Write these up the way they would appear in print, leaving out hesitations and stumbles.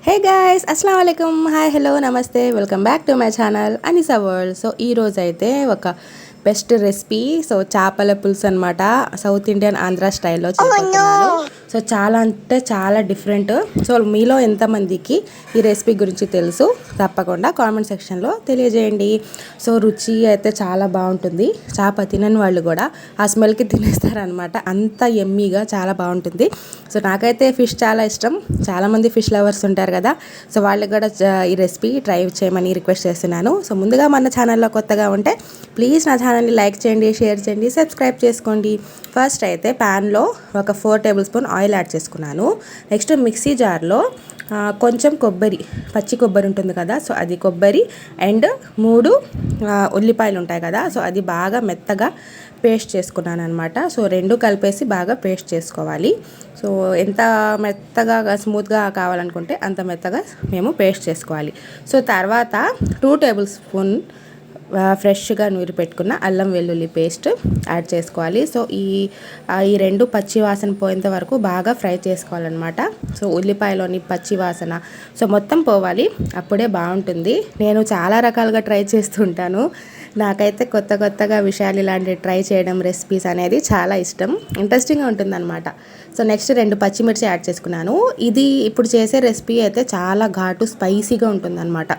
Hey guys అస్సలం వాలేకుమ్ hi hello నమస్తే welcome back to my channel Anisa world. So ఈరోజు అయితే ఒక బెస్ట్ రెసిపీ చేపల పులుసు అనమాట. సౌత్ ఇండియన్ ఆంధ్ర స్టైల్లో చేయబోతున్నాను. సో చాలా అంటే చాలా డిఫరెంట్. సో మీలో ఎంతమందికి ఈ రెసిపీ గురించి తెలుసు తప్పకుండా కామెంట్ సెక్షన్లో తెలియజేయండి. సో రుచి అయితే చాలా బాగుంటుంది. చేప తినని వాళ్ళు కూడా ఆ స్మెల్కి తినేస్తారనమాట. అంత ఎమ్మీగా చాలా బాగుంటుంది. సో నాకైతే ఫిష్ చాలా ఇష్టం. చాలామంది ఫిష్ లవర్స్ ఉంటారు కదా, సో వాళ్ళకి కూడా ఈ రెసిపీ ట్రై చేయమని రిక్వెస్ట్ చేస్తున్నాను. సో ముందుగా మన ఛానల్లో కొత్తగా ఉంటే ప్లీజ్ నా ఛానల్ని లైక్ చేయండి, షేర్ చేయండి, సబ్స్క్రైబ్ చేసుకోండి. ఫస్ట్ అయితే ప్యాన్లో ఒక 4 టేబుల్ స్పూన్ ఆయిల్ యాడ్ చేసుకున్నాను. నెక్స్ట్ మిక్సీ జార్లో కొంచెం కొబ్బరి, పచ్చి కొబ్బరి ఉంటుంది కదా, సో అది కొబ్బరి అండ్ 3 ఉల్లిపాయలు ఉంటాయి కదా, సో అది బాగా మెత్తగా పేస్ట్ చేసుకున్నాను అనమాట. సో 2 కలిపేసి బాగా పేస్ట్ చేసుకోవాలి. సో ఎంత మెత్తగా స్మూత్గా కావాలనుకుంటే అంత మెత్తగా మేము పేస్ట్ చేసుకోవాలి. సో తర్వాత 2 టేబుల్ స్పూన్ ఫ్రెష్గా నూరి పెట్టుకున్న అల్లం వెల్లుల్లి పేస్ట్ యాడ్ చేసుకోవాలి. సో ఈ 2 పచ్చి వాసన పోయేంత వరకు బాగా ఫ్రై చేసుకోవాలన్నమాట. సో ఉల్లిపాయలోని పచ్చి వాసన సో మొత్తం పోవాలి, అప్పుడే బాగుంటుంది. నేను చాలా రకాలుగా ట్రై చేస్తుంటాను. నాకైతే కొత్త కొత్తగా విషయాలు ఇలాంటివి ట్రై చేయడం, రెసిపీస్ అనేది చాలా ఇష్టం, ఇంట్రెస్టింగ్గా ఉంటుందన్నమాట. సో నెక్స్ట్ 2 పచ్చిమిర్చి యాడ్ చేసుకున్నాను. ఇది ఇప్పుడు చేసే రెసిపీ అయితే చాలా ఘాటు స్పైసీగా ఉంటుందన్నమాట.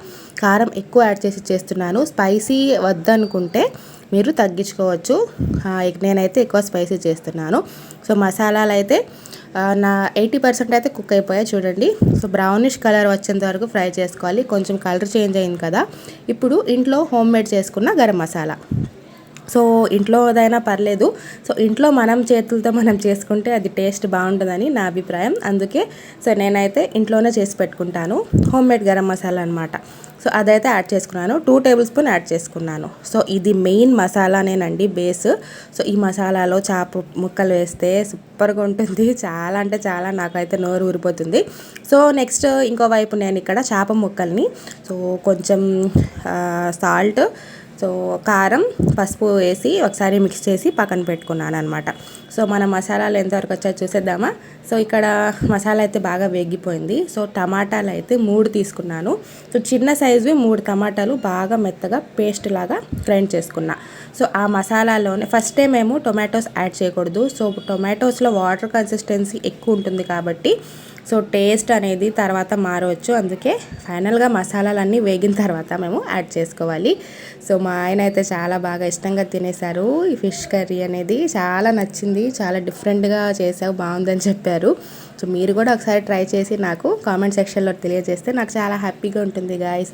కారం ఎక్కువ యాడ్ చేసి చేస్తున్నాను. స్పైసీ వద్దనుకుంటే మీరు తగ్గించుకోవచ్చు. నేనైతే ఎక్కువ స్పైసీ చేస్తున్నాను. సో మసాలాలు అయితే నా 80% అయితే కుక్ అయిపోయాయి చూడండి. సో బ్రౌనిష్ కలర్ వచ్చేంత వరకు ఫ్రై చేసుకోవాలి. కొంచెం కలర్ చేంజ్ అయింది కదా, ఇప్పుడు ఇంట్లో హోమ్ మేడ్ చేసుకున్న గరం మసాలా. సో ఇంట్లో ఏదైనా పర్లేదు. సో ఇంట్లో మనం చేతులతో మనం చేసుకుంటే అది టేస్ట్ బాగుంటుందని నా అభిప్రాయం. అందుకే సో నేనైతే ఇంట్లోనే చేసి పెట్టుకుంటాను హోమ్ మేడ్ గరం మసాలా అనమాట. సో అదైతే యాడ్ చేసుకున్నాను. 2 టేబుల్ స్పూన్ యాడ్ చేసుకున్నాను. సో ఇది మెయిన్ మసాలానేనండి, బేస్. సో ఈ మసాలాలో చేప ముక్కలు వేస్తే సూపర్గా ఉంటుంది. చాలా అంటే చాలా, నాకైతే నోరు ఊరిపోతుంది. సో నెక్స్ట్ ఇంకోవైపు నేను ఇక్కడ చేప ముక్కల్ని సో కొంచెం సాల్ట్, సో కారం, పసుపు వేసి ఒకసారి మిక్స్ చేసి పక్కన పెట్టుకున్నాను అనమాట. సో మన మసాలాలు ఎంతవరకు వచ్చాయో చూసేద్దామా. సో ఇక్కడ మసాలా అయితే బాగా వేగిపోయింది. సో టమాటాలు అయితే 3 తీసుకున్నాను. సో చిన్న సైజువి 3 టమాటాలు బాగా మెత్తగా పేస్ట్ లాగా గ్రైండ్ చేసుకున్నా. సో ఆ మసాలాలోనే ఫస్ట్ టైం మేము టొమాటోస్ యాడ్ చేయకూడదు. సో టొమాటోస్లో వాటర్ కన్సిస్టెన్సీ ఎక్కువ ఉంటుంది కాబట్టి సో టేస్ట్ అనేది తర్వాత మారవచ్చు. అందుకే ఫైనల్గా మసాలాలన్నీ వేగిన తర్వాత మేము యాడ్ చేసుకోవాలి. సో మా ఆయన అయితే చాలా బాగా ఇష్టంగా తినేశారు. ఈ ఫిష్ కర్రీ అనేది చాలా నచ్చింది. చాలా డిఫరెంట్గా చేసావు, బాగుందని చెప్పారు. సో మీరు కూడా ఒకసారి ట్రై చేసి నాకు కామెంట్ సెక్షన్లో తెలియజేస్తే నాకు చాలా హ్యాపీగా ఉంటుంది గాయస్.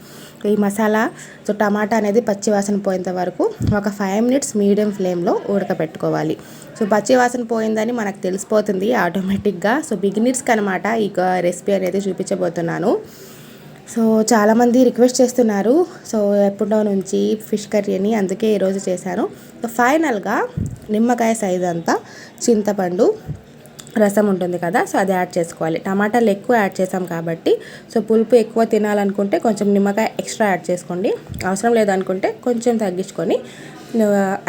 ఈ మసాలా సో టమాటా అనేది పచ్చి వాసన పోయేంత వరకు ఒక 5 మినిట్స్ మీడియం ఫ్లేమ్లో ఉడకపెట్టుకోవాలి. సో పచ్చి వాసన పోయిందని మనకు తెలిసిపోతుంది ఆటోమేటిక్గా. సో బిగినర్స్కి అనమాట ఈ రెసిపీ అనేది చూపించబోతున్నాను. సో చాలామంది రిక్వెస్ట్ చేస్తున్నారు సో ఎప్పుడో నుంచి ఫిష్ కర్రీ అని, అందుకే ఈరోజు చేశాను. సో ఫైనల్గా నిమ్మకాయ సైజ్ అంతా చింతపండు రసం ఉంటుంది కదా, సో అది యాడ్ చేసుకోవాలి. టమాటాలు ఎక్కువ యాడ్ చేసాం కాబట్టి సో పులుపు ఎక్కువ తినాలనుకుంటే కొంచెం నిమ్మకాయ ఎక్స్ట్రా యాడ్ చేసుకోండి. అవసరం లేదనుకుంటే కొంచెం తగ్గించుకొని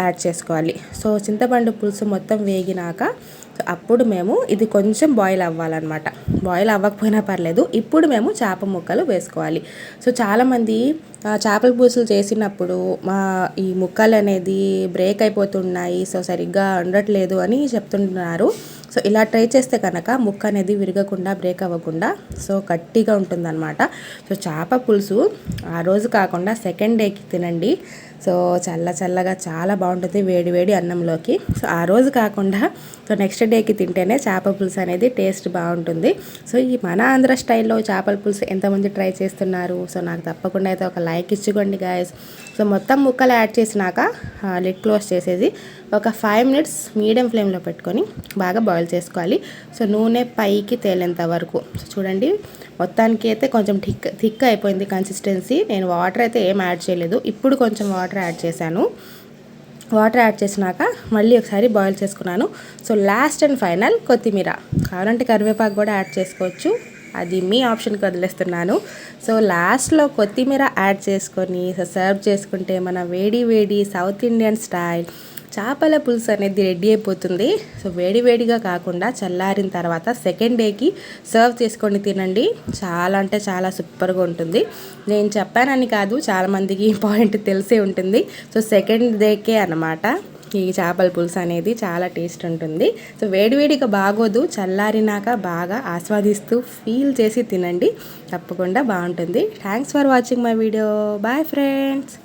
యాడ్ చేసుకోవాలి. సో చింతపండు పులుసు మొత్తం వేగినాక అప్పుడు మేము ఇది కొంచెం బాయిల్ అవ్వాలన్నమాట. బాయిల్ అవ్వకపోయినా పర్లేదు. ఇప్పుడు మేము చేప ముక్కలు వేసుకోవాలి. సో చాలామంది చేపల పులుసులు చేసినప్పుడు ఈ ముక్కలు అనేది బ్రేక్ అయిపోతున్నాయి, సో సరిగ్గా ఉండట్లేదు అని చెప్తున్నారు. సో ఇలా ట్రై చేస్తే కనుక ముక్క అనేది విరగకుండా, బ్రేక్ అవ్వకుండా సో గట్టిగా ఉంటుందన్నమాట. సో చేప పులుసు ఆ రోజు కాకుండా సెకండ్ డేకి తినండి. సో చల్లగా చాలా బాగుంటుంది వేడి వేడి అన్నంలోకి. సో ఆ రోజు కాకుండా సో నెక్స్ట్ డేకి తింటేనే చేప పులుసు అనేది టేస్ట్ బాగుంటుంది. సో ఈ మన ఆంధ్ర స్టైల్లో చేపల పులుసు ఎంతమంది ట్రై చేస్తున్నారు? సో నాకు తప్పకుండా అయితే ఒక లైక్ ఇచ్చుకోండి గాయస్. సో మొత్తం ముక్కలు యాడ్ చేసినాక లిడ్ క్లోజ్ చేసేసి ఒక 5 మినిట్స్ మీడియం ఫ్లేమ్లో పెట్టుకొని బాగా బాయిల్ చేసుకోవాలి. సో నూనె పైకి తేలేంత వరకు. సో చూడండి మొత్తానికి అయితే కొంచెం థిక్ అయిపోయింది కన్సిస్టెన్సీ. నేను వాటర్ అయితే ఏం యాడ్ చేయలేదు. ఇప్పుడు కొంచెం వాటర్ యాడ్ చేశాను. వాటర్ యాడ్ చేసినాక మళ్ళీ ఒకసారి బాయిల్ చేసుకున్నాను. సో లాస్ట్ అండ్ ఫైనల్ కొత్తిమీర, కావాలంటే కరివేపాకు కూడా యాడ్ చేసుకోవచ్చు, అది మీ ఆప్షన్కి వదిలేస్తున్నాను. సో లాస్ట్లో కొత్తిమీర యాడ్ చేసుకొని సర్వ్ చేసుకుంటే మన వేడి వేడి సౌత్ ఇండియన్ స్టైల్ చేపల పులుసు అనేది రెడీ అయిపోతుంది. సో వేడివేడిగా కాకుండా చల్లారిన తర్వాత సెకండ్ డేకి సర్వ్ చేసుకొని తినండి. చాలా అంటే చాలా సూపర్గా ఉంటుంది. నేను చెప్పానని కాదు, చాలామందికి ఈ పాయింట్ తెలిసే ఉంటుంది. సో సెకండ్ డేకే అన్నమాట ఈ చేపల పులుసు అనేది చాలా టేస్ట్ ఉంటుంది. సో వేడివేడిగా బాగోదు, చల్లారినాక బాగా ఆస్వాదిస్తూ ఫీల్ చేసి తినండి, తప్పకుండా బాగుంటుంది. Thanks for watching my video. Bye friends.